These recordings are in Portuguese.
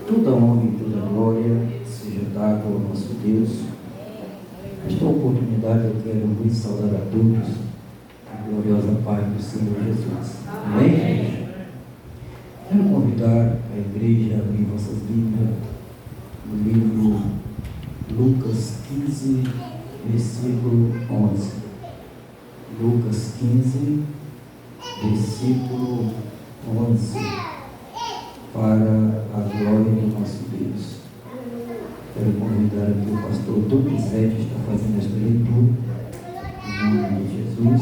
Toda honra e toda glória seja dada ao nosso Deus. Esta oportunidade eu quero muito saudar a todos, a gloriosa paz do Senhor Jesus. Amém, igreja? Quero convidar a igreja a abrir vossas Bíblias no livro Lucas 15, versículo 11. Lucas 15, versículo 11. Para a glória do nosso Deus. Quero convidar aqui o pastor Donizete, que está fazendo esta leitura, em nome de Jesus.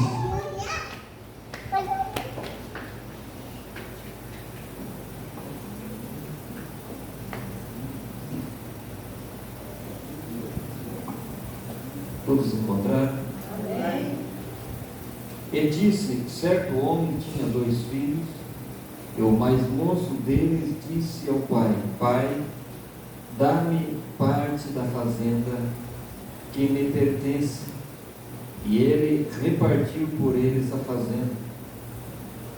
Todos encontraram? Amém. E disse: certo homem tinha 2 filhos, e o mais moço deles disse ao pai: Pai, dá-me parte da fazenda que me pertence. E ele repartiu por eles a fazenda.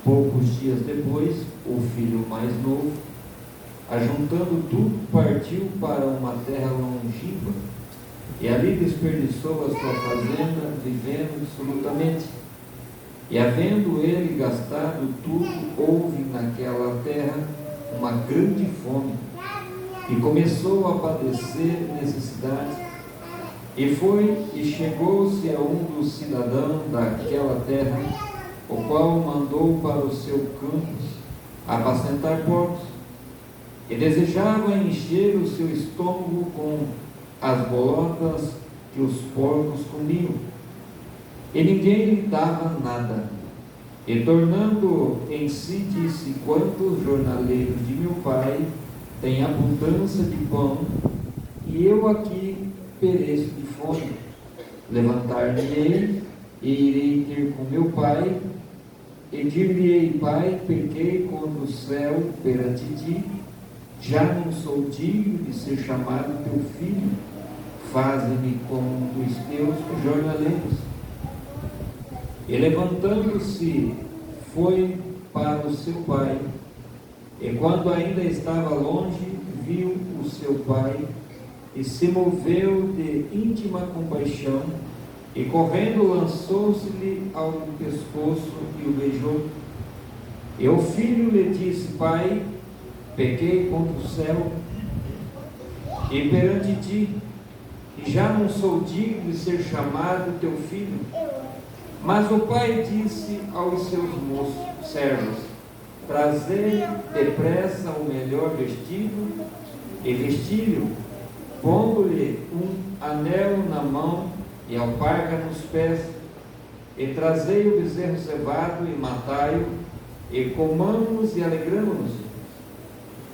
Poucos dias depois, o filho mais novo, ajuntando tudo, partiu para uma terra longínqua, e ali desperdiçou a sua fazenda, vivendo dissolutamente. E havendo ele gastado tudo, houve naquela terra uma grande fome, e começou a padecer necessidade. E foi e chegou-se a um dos cidadãos daquela terra, o qual mandou para o seu campo apacentar porcos, e desejava encher o seu estômago com as bolotas que os porcos comiam. E ninguém lhe dava nada. E tornando em si, disse: quantos jornaleiros de meu pai têm abundância de pão, e eu aqui pereço de fome. Levantar-me-ei e irei ter com meu pai, e dir-lhe-ei: Pai, pequei contra o céu perante ti, já não sou digno de ser chamado teu filho, faze-me como um dos teus jornaleiros. E levantando-se, foi para o seu pai, e quando ainda estava longe, viu o seu pai, e se moveu de íntima compaixão, e correndo lançou-se-lhe ao pescoço e o beijou. E o filho lhe disse: Pai, pequei contra o céu e perante ti, e já não sou digno de ser chamado teu filho. Mas o pai disse aos seus servos: trazei depressa o melhor vestido, e vestiu-lhe, pondo-lhe um anel na mão e alparga nos pés, e trazei o bezerro cevado e matai-o, e comamos e alegramo-nos,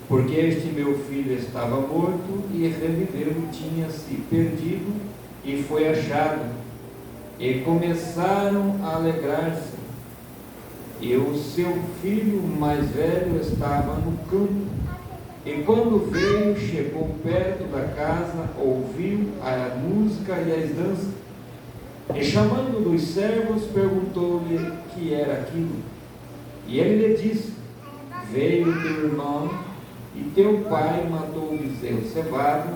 porque este meu filho estava morto e reviveu, tinha se perdido e foi achado. E começaram a alegrar-se. E o seu filho mais velho estava no campo. E quando veio, chegou perto da casa, ouviu a música e as danças. E chamando dos servos, perguntou-lhe que era aquilo. E ele lhe disse: veio teu irmão, e teu pai matou o bezerro cevado,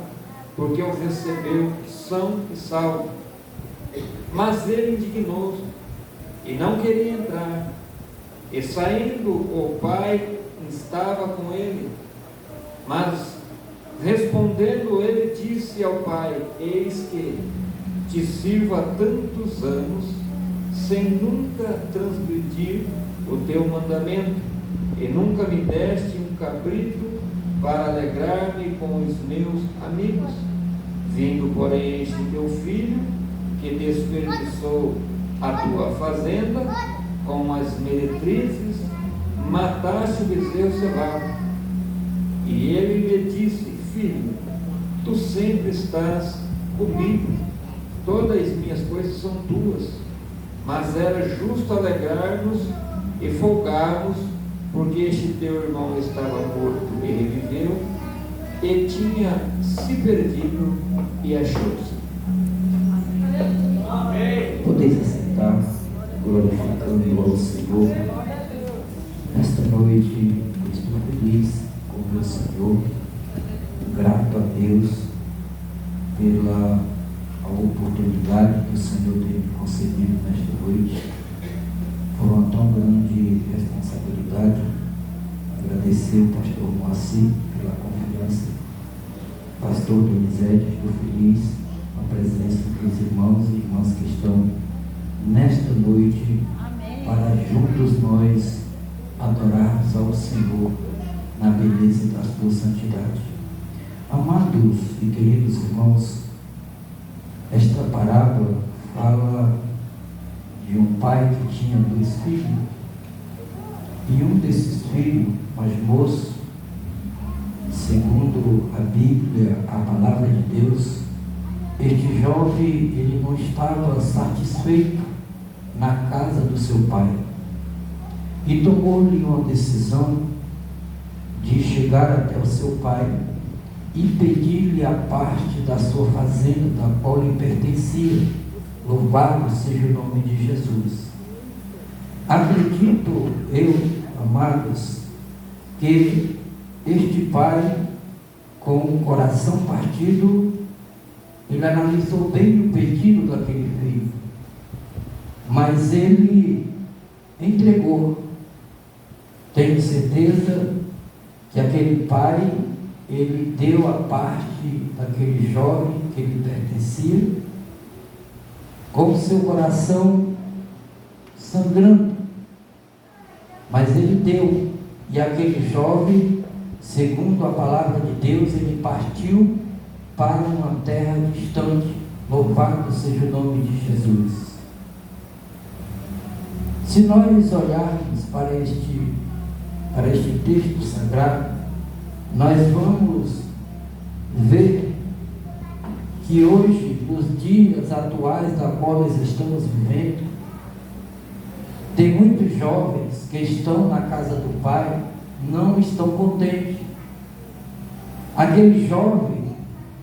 porque o recebeu são e salvo. Mas ele indignou-se e não queria entrar. E saindo, o pai estava com ele. Mas respondendo ele, disse ao pai: eis que te sirvo há tantos anos, sem nunca transgredir o teu mandamento, e nunca me deste um cabrito para alegrar-me com os meus amigos. Vindo, porém, este teu filho, que desperdiçou a tua fazenda com as meretrizes, mataste o bezerro cevado. E ele lhe disse: filho, tu sempre estás comigo, todas as minhas coisas são tuas, mas era justo alegrar-nos e folgarmos, porque este teu irmão estava morto e reviveu, e tinha se perdido e achou-se. Podeis assentar, glorificando ao Senhor. Nesta noite, eu estou feliz com o meu Senhor, Deus pela oportunidade que o Senhor tem me concedido nesta noite, por uma tão grande responsabilidade. Agradecer o pastor Moacir pela confiança, pastor Donizete, estou feliz com a presença dos irmãos e irmãs que estão nesta noite. Amém. Para juntos nós adorarmos ao Senhor na beleza da sua santidade. Amados e queridos irmãos, esta parábola fala de um pai que tinha 2 filhos, e um desses filhos, mais moço, segundo a Bíblia, a palavra de Deus, este jovem, ele não estava satisfeito na casa do seu pai, e tomou-lhe uma decisão de chegar até o seu pai e pedir-lhe a parte da sua fazenda, da qual lhe pertencia. Louvado seja o nome de Jesus. Acredito eu, amados, que este pai, com o coração partido, ele analisou bem o pedido daquele filho, mas ele entregou. Tenho certeza que aquele pai, ele deu a parte daquele jovem que lhe pertencia, com o seu coração sangrando, mas ele deu, e aquele jovem, segundo a palavra de Deus, ele partiu para uma terra distante. Louvado seja o nome de Jesus. Se nós olharmos para este texto sagrado, nós vamos ver que hoje, nos dias atuais da qual nós estamos vivendo, tem muitos jovens que estão na casa do pai, não estão contentes. Aquele jovem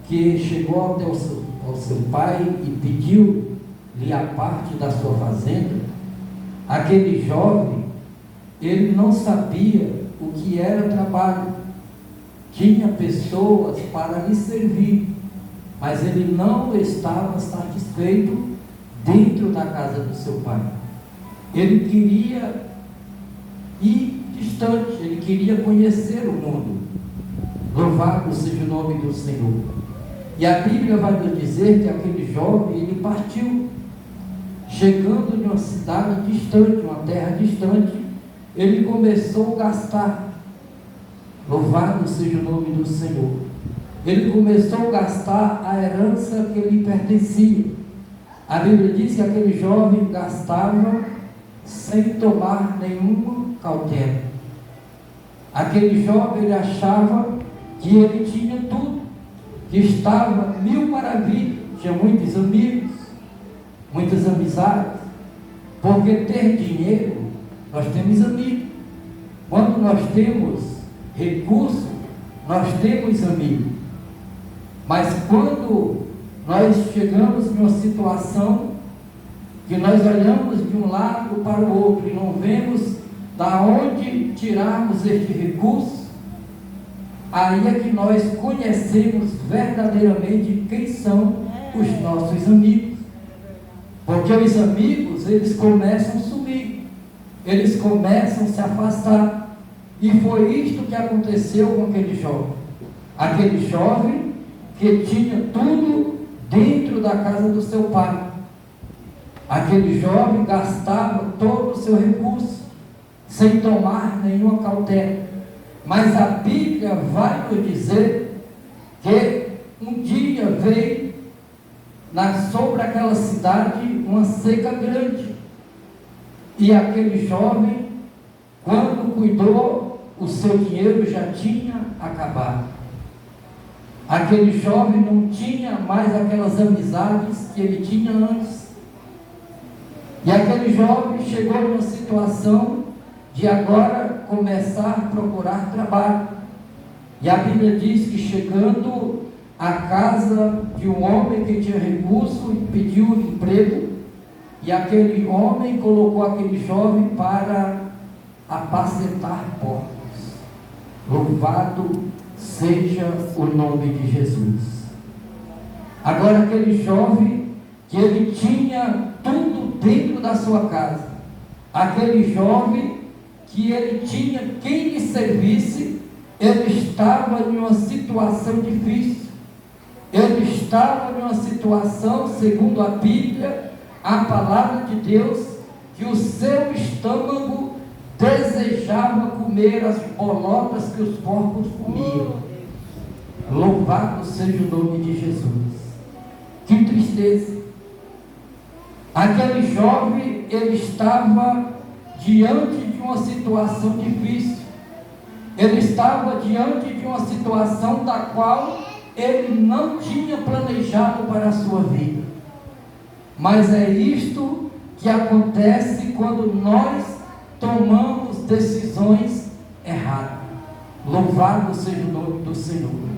que chegou até ao seu pai e pediu-lhe a parte da sua fazenda, aquele jovem, ele não sabia o que era trabalho. Tinha pessoas para lhe servir, mas ele não estava satisfeito dentro da casa do seu pai. Ele queria ir distante, ele queria conhecer o mundo. Louvado seja o nome do Senhor. E a Bíblia vai nos dizer que aquele jovem, ele partiu, chegando em uma cidade distante, uma terra distante, ele começou a gastar. Louvado seja o nome do Senhor. Ele começou a gastar a herança que lhe pertencia. A Bíblia diz que aquele jovem gastava sem tomar nenhuma cautela. Aquele jovem, ele achava que ele tinha tudo, que estava mil maravilhas, tinha muitos amigos, muitas amizades, porque ter dinheiro, nós temos amigos. Quando nós temos recursos, nós temos amigos. Mas quando nós chegamos em uma situação que nós olhamos de um lado para o outro e não vemos da onde tirarmos este recurso, aí é que nós conhecemos verdadeiramente quem são os nossos amigos. Porque os amigos, eles começam a sumir, eles começam a se afastar. E foi isto que aconteceu com aquele jovem. Aquele jovem que tinha tudo dentro da casa do seu pai. Aquele jovem gastava todo o seu recurso, sem tomar nenhuma cautela. Mas a Bíblia vai nos dizer que um dia veio sobre aquela cidade uma seca grande. E aquele jovem, quando cuidou, o seu dinheiro já tinha acabado. Aquele jovem não tinha mais aquelas amizades que ele tinha antes. E aquele jovem chegou numa situação de agora começar a procurar trabalho. E a Bíblia diz que chegando à casa de um homem que tinha recurso e pediu emprego, e aquele homem colocou aquele jovem para apacentar porcos. Louvado seja o nome de Jesus. Agora, aquele jovem que ele tinha tudo dentro da sua casa, aquele jovem que ele tinha quem lhe servisse, ele estava em uma situação difícil. Ele estava em uma situação, segundo a Bíblia, a palavra de Deus, que o seu estômago desejava comer as bolotas que os porcos comiam. Louvado seja o nome de Jesus. Que tristeza! Aquele jovem, ele estava diante de uma situação difícil. Ele estava diante de uma situação da qual ele não tinha planejado para a sua vida. Mas é isto que acontece quando nós tomamos decisões erradas. Louvado seja o nome do Senhor.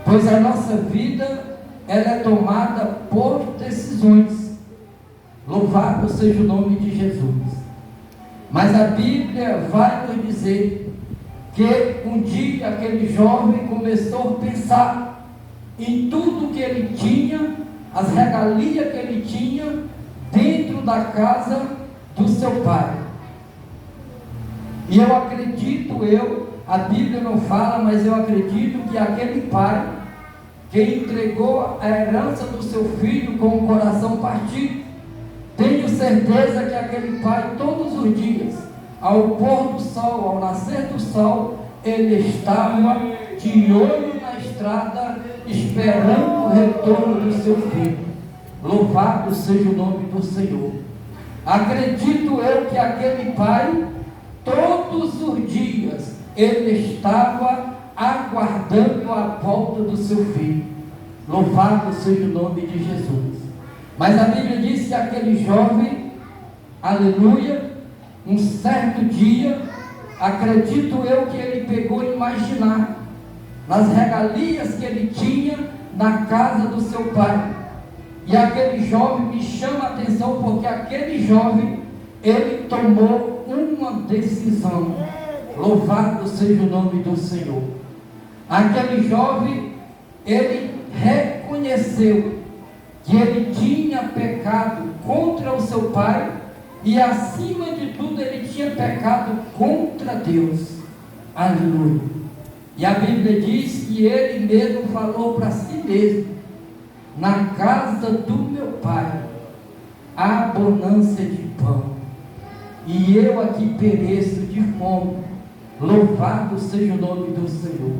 Pois a nossa vida, ela é tomada por decisões. Louvado seja o nome de Jesus. Mas a Bíblia vai nos dizer que um dia aquele jovem começou a pensar em tudo que ele tinha, as regalias que ele tinha dentro da casa do seu pai. E eu acredito, a Bíblia não fala, mas eu acredito que aquele pai que entregou a herança do seu filho com o coração partido, tenho certeza que aquele pai todos os dias, ao pôr do sol, ao nascer do sol, ele estava de olho na estrada, esperando o retorno do seu filho. Louvado seja o nome do Senhor. Acredito eu que aquele pai, todos os dias, ele estava aguardando a volta do seu filho. Louvado seja o nome de Jesus. Mas a Bíblia diz que aquele jovem, aleluia, um certo dia, acredito eu que ele pegou a imaginar nas regalias que ele tinha na casa do seu pai. E aquele jovem me chama a atenção, porque aquele jovem, ele tomou uma decisão. Louvado seja o nome do Senhor. Aquele jovem, ele reconheceu que ele tinha pecado contra o seu pai, e acima de tudo ele tinha pecado contra Deus. Aleluia. E a Bíblia diz que ele mesmo falou para si mesmo: na casa do meu pai há abundância de pão, e eu aqui pereço de fome. Louvado seja o nome do Senhor.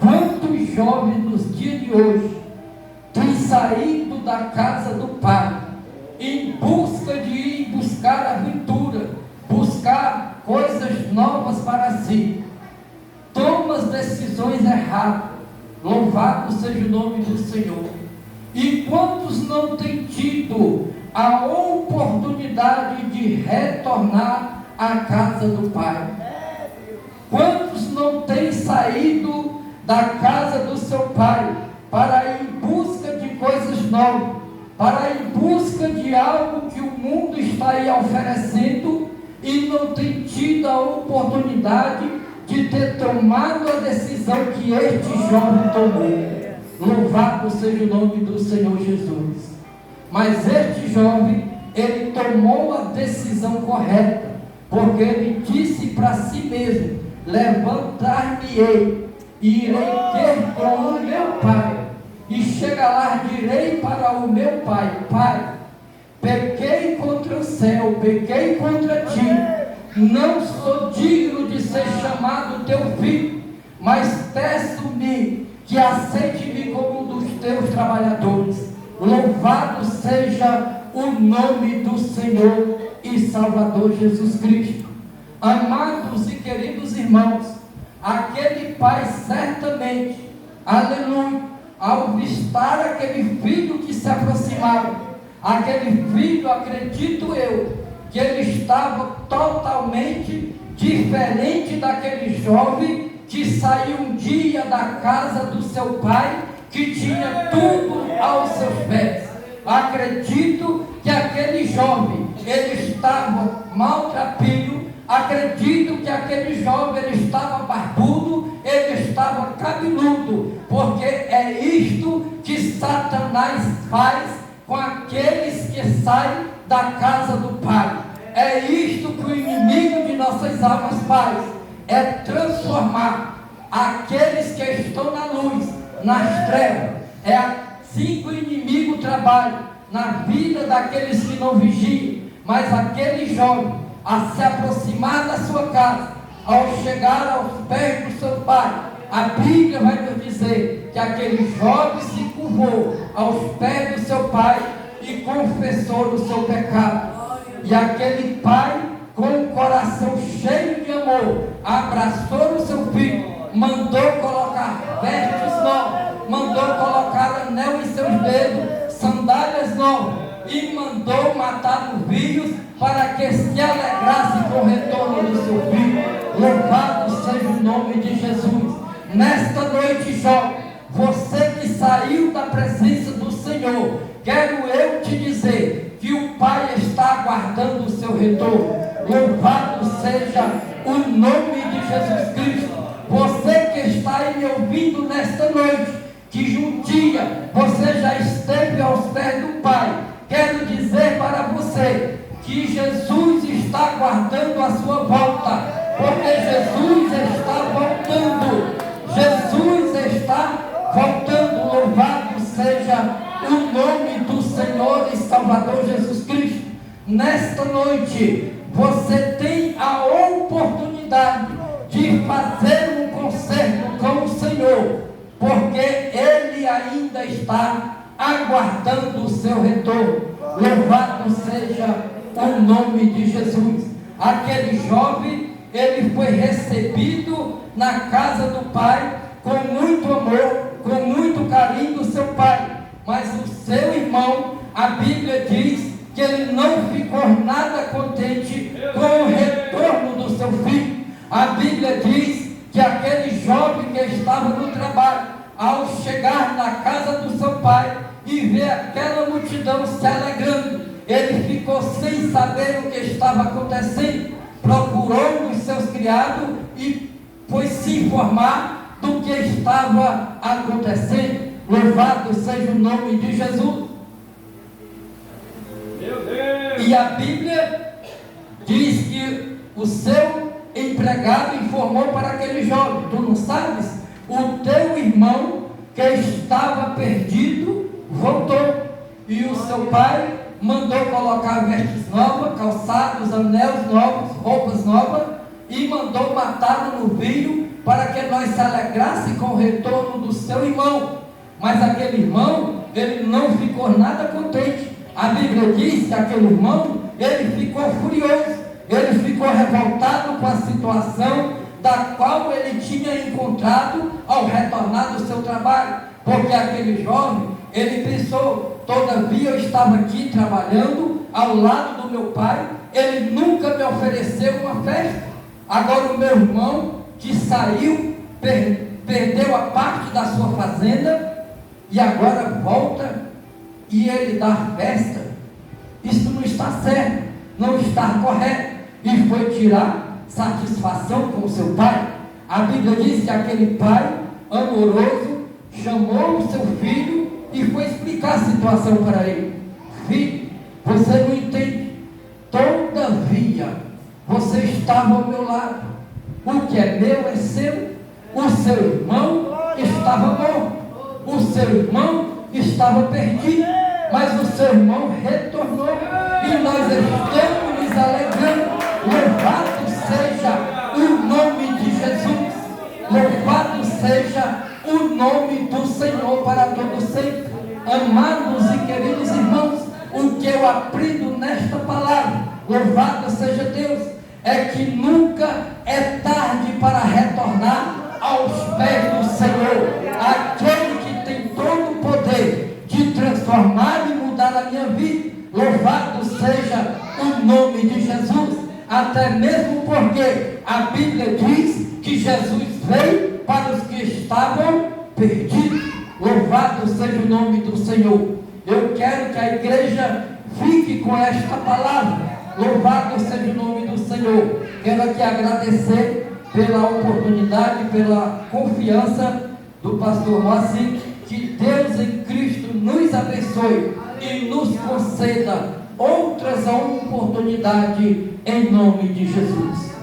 Quantos jovens nos dias de hoje têm saído da casa do pai em busca de ir buscar aventura, buscar coisas novas para si, toma as decisões erradas. Louvado seja o nome do Senhor. E quantos não têm tido a oportunidade de retornar à casa do pai? Quantos não têm saído da casa do seu pai para ir em busca de coisas novas, para ir em busca de algo que o mundo está aí oferecendo, e não tem tido a oportunidade de ter tomado a decisão que este jovem tomou? Louvado seja o nome do Senhor Jesus. Mas este jovem, ele tomou a decisão correta, porque ele disse para si mesmo: levantar-me-ei e irei ter com o meu pai, e chega lá, direi para o meu pai: pai, pequei contra o céu, pequei contra ti, não sou digno de ser chamado teu filho, mas peço-me que aceite-me como um dos teus trabalhadores. Louvado seja o nome do Senhor e Salvador Jesus Cristo. Amados e queridos irmãos, aquele pai certamente, aleluia, ao avistar aquele filho que se aproximava, aquele filho, acredito eu, que ele estava totalmente diferente daquele jovem que saiu um dia da casa do seu pai, que tinha tudo aos seus pés. Acredito que aquele jovem, ele estava maltrapilho. Acredito que aquele jovem, ele estava barbudo, ele estava ficava cabeludo, porque é isto que Satanás faz com aqueles que saem da casa do Pai. É isto que o inimigo de nossas almas faz, é transformar aqueles que estão na luz, nas trevas. É assim que o inimigo trabalha na vida daqueles que não vigiam. Mas aquele jovem, a se aproximar da sua casa, ao chegar aos pés do seu pai, a Bíblia vai nos dizer que aquele jovem se curvou aos pés do seu pai e confessou o seu pecado. E aquele pai, com o coração cheio de amor, abraçou o seu filho, mandou colocar vestes novas, mandou colocar anel em seus dedos, sandálias novas, e mandou matar novilhos para que se alegrasse com o retorno do seu filho. Louvado seja o nome de Jesus. Nesta noite, jovem, você que saiu da presença do Senhor, quero eu te dizer que o Pai está aguardando o seu retorno. Louvado seja o nome de Jesus Cristo. Você que está aí me ouvindo nesta noite, que um dia você já esteve aos pés do Pai, quero dizer para você que Jesus está aguardando a sua volta, porque Jesus está voltando. Jesus está voltando. Louvado seja o nome do Senhor e Salvador Jesus Cristo. Nesta noite você tem a oportunidade de fazer um concerto com o Senhor, porque Ele ainda está aguardando o seu retorno. Louvado seja o nome de Jesus. Aquele jovem, ele foi recebido na casa do pai com muito amor, com muito carinho do seu pai. Mas o seu irmão, a Bíblia diz que ele não ficou nada contente com o retorno do seu filho. A Bíblia diz que aquele jovem que estava no trabalho, ao chegar na casa do seu pai e ver aquela multidão se alegrando, ele ficou sem saber o que estava acontecendo. Procurou os seus criados e foi se informar do que estava acontecendo. Louvado seja o nome de Jesus. Meu Deus. E a Bíblia diz que o seu empregado informou para aquele jovem: tu não sabes? O teu irmão que estava perdido voltou. E o seu pai mandou colocar vestes novas, calçados, anéis novos, roupas novas, e mandou matar o novilho para que nós se alegrasse com o retorno do seu irmão. Mas aquele irmão, ele não ficou nada contente. A Bíblia diz que aquele irmão, ele ficou furioso, ele ficou revoltado com a situação da qual ele tinha encontrado ao retornar do seu trabalho, porque aquele jovem, ele pensou: todavia eu estava aqui trabalhando ao lado do meu pai, ele nunca me ofereceu uma festa. Agora o meu irmão que saiu, perdeu a parte da sua fazenda e agora volta e ele dá festa. Isso não está certo, não está correto, e foi tirar satisfação com o seu pai. A Bíblia diz que aquele pai amoroso chamou o seu filho e foi explicar a situação para ele: filho, você não entende, todavia você estava ao meu lado, o que é meu é seu. O seu irmão estava morto, o seu irmão estava perdido, mas o seu irmão retornou e nós estamos nos alegrando. Louvado seja o nome de Jesus, louvado seja o nome do Senhor para todo sempre. Amados e queridos irmãos, o que eu aprendo nesta palavra, louvado seja Deus, é que nunca é tarde para retornar aos pés do Senhor, aquele que tem todo o poder de transformar e mudar a minha vida. Louvado seja o nome de Jesus, até mesmo porque a Bíblia diz que Jesus veio para os que estavam perdidos. Louvado seja o nome do Senhor. Eu quero que a igreja fique com esta palavra. Louvado seja o nome do Senhor. Quero aqui agradecer pela oportunidade, pela confiança do pastor Moacir. Que Deus em Cristo nos abençoe e nos conceda outras oportunidades em nome de Jesus.